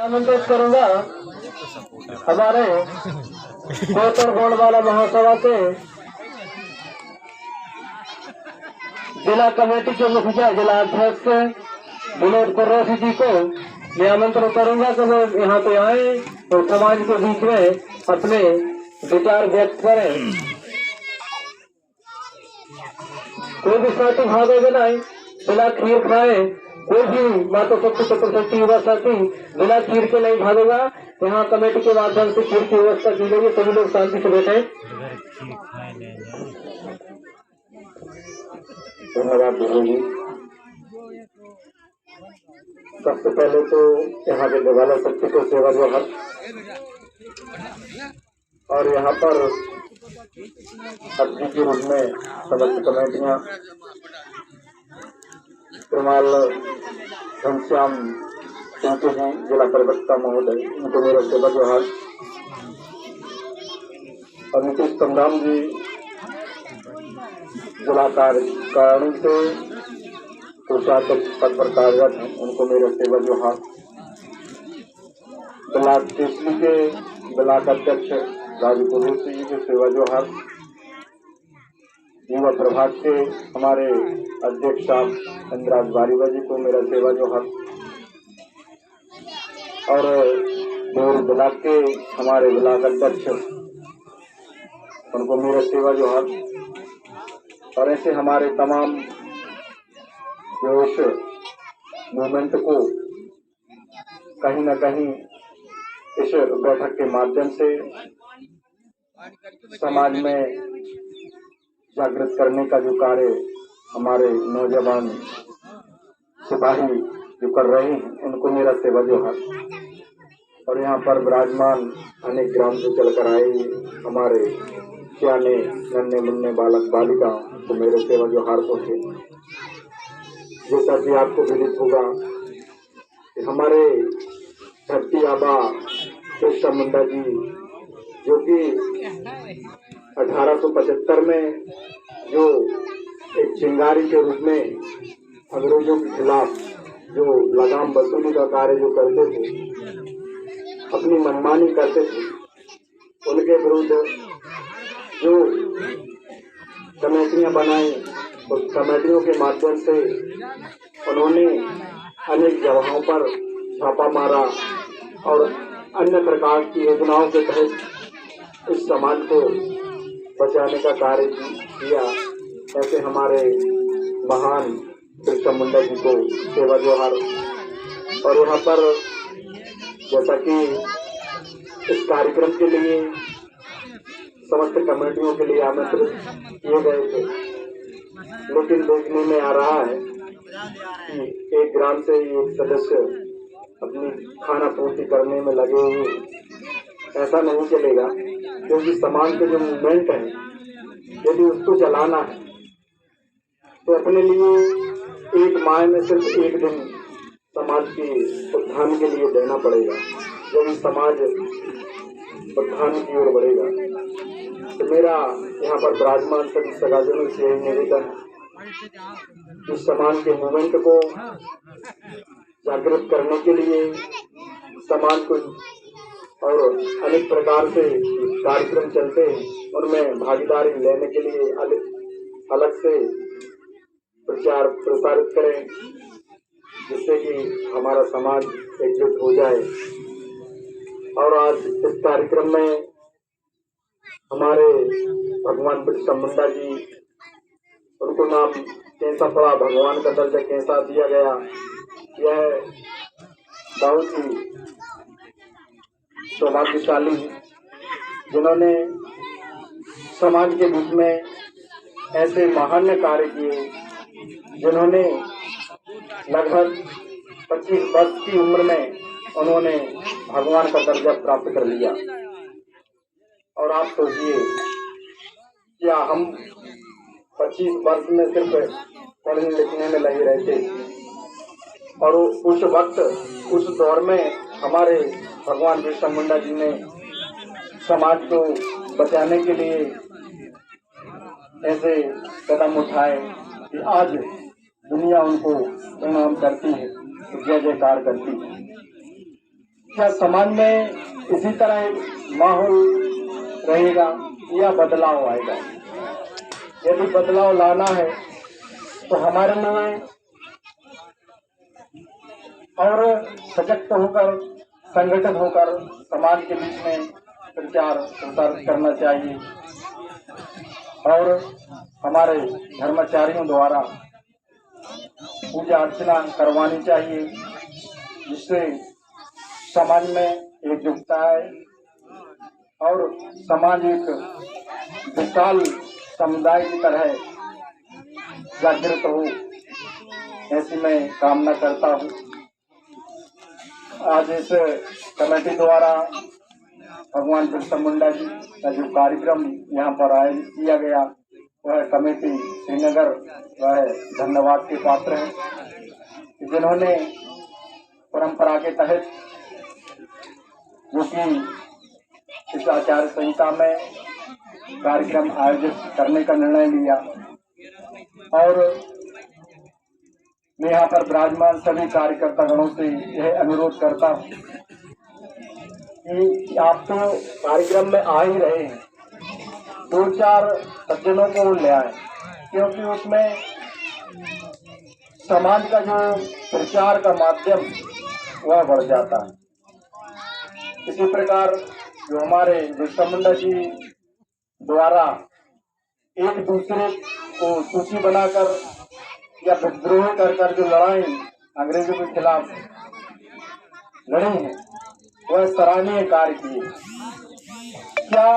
आमंत्रित करूंगा हमारे कोतर गोंडवाला महासभा के जिला कमेटी के मुखिया जिला अध्यक्ष विनोद कुर्रेशी जी को मैं आमंत्रित करूंगा कि वो यहाँ पे आए और समाज के बीच में अपने विचार व्यक्त करें। कोई भी साथी भागेगा नहीं बिना खीर खाए, कोई भी माता शक्ति चतुर्शक्ति युवा साथी बिना खीर के नहीं भागेगा। यहाँ कमेटी के माध्यम से खीर की व्यवस्था की गई है, सभी लोग शांति से बैठे। धन्यवाद जी। सबसे पहले तो यहाँ के दिवाला शक्ति को सेवा जोहर और यहाँ पर अतिथि के रूप में समस्त कमेटियां श्रीमान घनश्याम सिंह जी जिला प्रवक्ता महोदय, उनको मेरा सेवा जोहार, और नीतीश संग्राम जी जिला कार्यकारिणी से कोषाध्यक्ष पद पर कार्यरत हैं, उनको मेरा सेवा जोहार। ब्लॉक केसरी के ब्लॉक अध्यक्ष राजू कुरेशी जी को सेवा जोहार। युवा प्रभाग के हमारे अध्यक्ष साहब इंद्राज बारीवा जी को मेरा सेवा जोहार, और दूर ब्लॉक के हमारे ब्लॉक अध्यक्ष उनको मेरा सेवा जोहार। और ऐसे हमारे तमाम जो इस मूवमेंट को कहीं न कहीं इस बैठक के माध्यम से समाज में जागृत करने का जो कार्य हमारे नौजवान सिपाही जो कर रहे हैं, उनको मेरा सेवा जोहार। और यहाँ पर विराजमान अनेक ग्राम से चलकर आए हमारे सियाने नन्हे मुन्ने बालक बालिका को मेरे सेवा जोहार होते। जैसा कि आपको विदित होगा कि हमारे धरती आबा बिरसा मुंडा जी जो कि 1875 में जो एक चिंगारी के रूप में अंग्रेजों के खिलाफ जो लगाम वसूली का कार्य जो करते थे, अपनी मनमानी करते थे, उनके विरुद्ध जो कमेटियां बनाई, उस कमेटियों के माध्यम से उन्होंने अनेक जगहों पर छापा मारा और अन्य प्रकार की योजनाओं के तहत इस समाज को बचाने का कार्य किया। ऐसे हमारे महान बिरसा मुंडा जी को सेवा जोहार। और यहाँ पर जैसा कि इस कार्यक्रम के लिए समस्त कमेटियों के लिए आमंत्रित किए गए थे, लेकिन देखने में आ रहा है कि एक ग्राम से ही एक सदस्य अपनी खाना पूर्ति करने में लगे हुए। ऐसा नहीं चलेगा, क्योंकि समाज के जो मूवमेंट है, यदि उसको चलाना है तो अपने लिए एक माह में सिर्फ एक दिन समाज के उत्थान के लिए देना पड़ेगा, जब समाज उत्थान की ओर बढ़ेगा। तो मेरा यहाँ पर विराजमान सभी सगाजनों से यही निवेदन है कि समाज के मूवमेंट को जागृत करने के लिए समाज को और अनेक प्रकार से कार्यक्रम चलते हैं, उनमें भागीदारी लेने के लिए अलग से प्रचार प्रसारित करें, जिससे कि हमारा समाज एकजुट हो जाए। और आज इस कार्यक्रम में हमारे भगवान बिरसा मुंडा जी, उनको नाम कैसा पड़ा, भगवान का दर्जा कैसा दिया गया, यह बहुत ही सौभाग्यशाली जिन्होंने समाज के बीच में ऐसे महान कार्य किए, जिन्होंने लगभग 25 वर्ष की उम्र में उन्होंने भगवान का दर्जा प्राप्त कर लिया। और आप सोचिए, क्या हम 25 वर्ष में सिर्फ पढ़ने लिखने में लगे रहते, और उस वक्त उस दौर में हमारे भगवान बिरसा मुंडा जी ने समाज को बचाने के लिए ऐसे कदम उठाए कि आज दुनिया उनको प्रणाम करती है, जय जयकार करती है। क्या समाज में इसी तरह माहौल रहेगा या बदलाव आएगा? यदि बदलाव लाना है तो हमारे लिए और सशक्त होकर, संगठित होकर समाज के बीच में प्रचार प्रसार करना चाहिए और हमारे धर्माचार्यों द्वारा पूजा अर्चना करवानी चाहिए, जिससे समाज में एकजुटता है और समाज एक विशाल समुदाय की तरह जागृत हो, ऐसी मैं कामना करता हूँ। आज इस कमेटी द्वारा भगवान बिरसा मुंडा जी का जो कार्यक्रम यहाँ पर आयोजित किया गया, वह कमेटी श्रीनगर वह धन्यवाद के पात्र है, जिन्होंने परंपरा के तहत जो कि इस आचार संहिता में कार्यक्रम आयोजित करने का निर्णय लिया। और मैं यहाँ पर विराजमान सभी कार्यकर्ता गणों से यह अनुरोध करता हूँ कि आप तो कार्यक्रम में आ ही रहे हैं, 2-4 सज्जनों को ले आए, क्योंकि उसमें समाज का जो प्रचार का माध्यम वह बढ़ जाता है। इसी प्रकार जो हमारे बिरसा मुंडा जी द्वारा एक दूसरे को सूची बनाकर या विद्रोह कर जो लड़ाई अंग्रेजों के खिलाफ लड़ी है, वह सराहनीय कार्य किए। क्या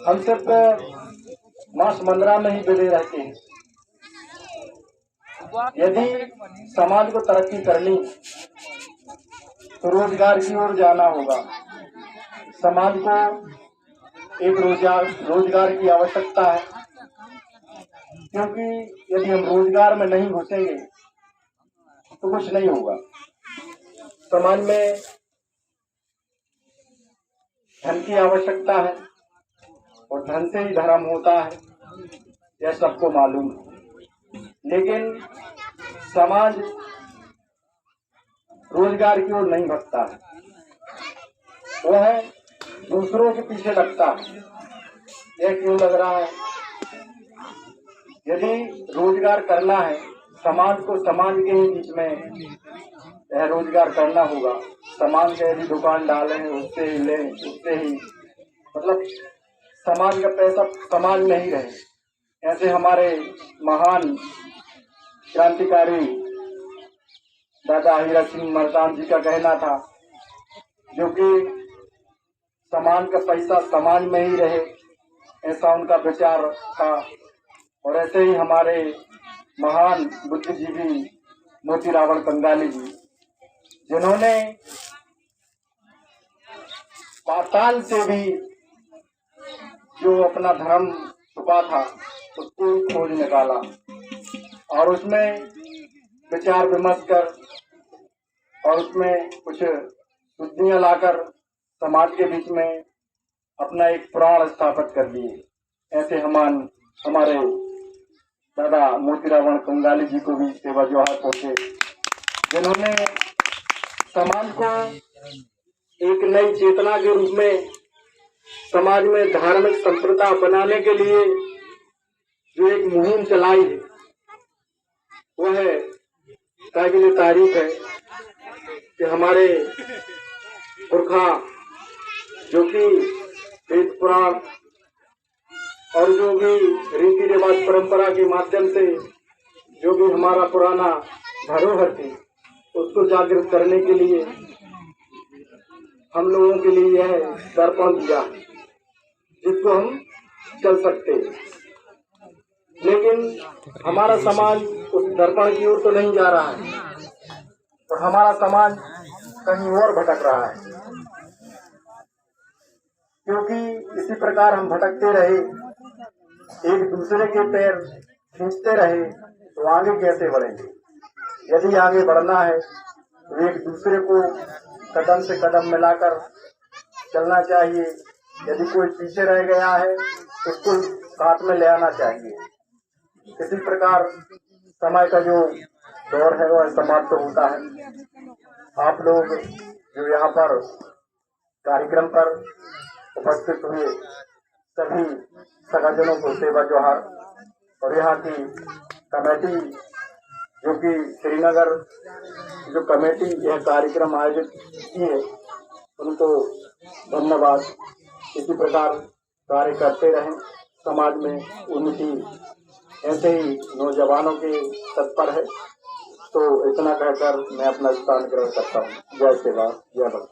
हम सिर्फ मास मंदिरा में ही बिले रहते हैं? यदि समाज को तरक्की करनी तो रोजगार की ओर जाना होगा। समाज को एक रोजगार की आवश्यकता है, क्योंकि यदि हम रोजगार में नहीं घुसेंगे तो कुछ नहीं होगा। समाज में धन की आवश्यकता है और धन से ही धर्म होता है, यह सबको मालूम है। लेकिन समाज रोजगार की ओर नहीं भगता है, वह दूसरों के पीछे लगता है। यह क्यों लग रहा है? यदि रोजगार करना है, समाज को समाज के ही बीच में यह रोजगार करना होगा। समाज के यदि दुकान डाले हैं, उससे ही लें, उससे ही मतलब समाज का पैसा समाज में ही रहे। ऐसे हमारे महान क्रांतिकारी दादा हीरा सिंह मर्दान जी का कहना था, जो कि समाज का पैसा समाज में ही रहे, ऐसा उनका विचार था। और ऐसे ही हमारे महान बुद्धिजीवी मोतीरावण कंगाली जी, जिन्होंने पाताल से भी जो अपना धर्म छुपा था उसको खोज निकाला और उसमें विचार विमर्श कर और उसमें कुछ शुद्धियां लाकर समाज के बीच में अपना एक प्राण स्थापित कर दिए। ऐसे हमारे दादा मोतीरावण कंगाली जी को भी सेवा जोहार पहुंचे, जिन्होंने समाज को एक नई चेतना के रूप में समाज में धार्मिक संप्रदा बनाने के लिए जो एक मुहिम चलाई है, वह काबिल तारीफ है कि हमारे पुरखा जो कि वेद पुराण और जो भी रीति रिवाज परंपरा के माध्यम से जो भी हमारा पुराना धरोहर थी, उसको जागृत करने के लिए हम लोगों के लिए यह दर्पण दिया, जिसको हम चल सकते। लेकिन हमारा समाज उस दर्पण की ओर तो नहीं जा रहा है और हमारा समाज कहीं और भटक रहा है, क्योंकि इसी प्रकार हम भटकते रहे, एक दूसरे के पैर खींचते रहे तो आगे कैसे बढ़ेंगे? यदि आगे बढ़ना है तो एक दूसरे को कदम से कदम मिलाकर चलना चाहिए। यदि कोई पीछे रह गया है उसको साथ में ले आना चाहिए। इसी प्रकार समय का जो दौर है वह समाप्त होता है। आप लोग जो यहाँ पर कार्यक्रम पर उपस्थित हुए सभी सगाजनों को सेवा जोहार। और यहाँ की कमेटी जो कि श्रीनगर जो कमेटी यह कार्यक्रम आयोजित की है उनको धन्यवाद। इसी प्रकार कार्य करते रहें, समाज में उन्नति ऐसे ही नौजवानों के तत्पर है। तो इतना कहकर मैं अपना स्थान ग्रहण करता हूँ। जय सेवा, जय भक्त।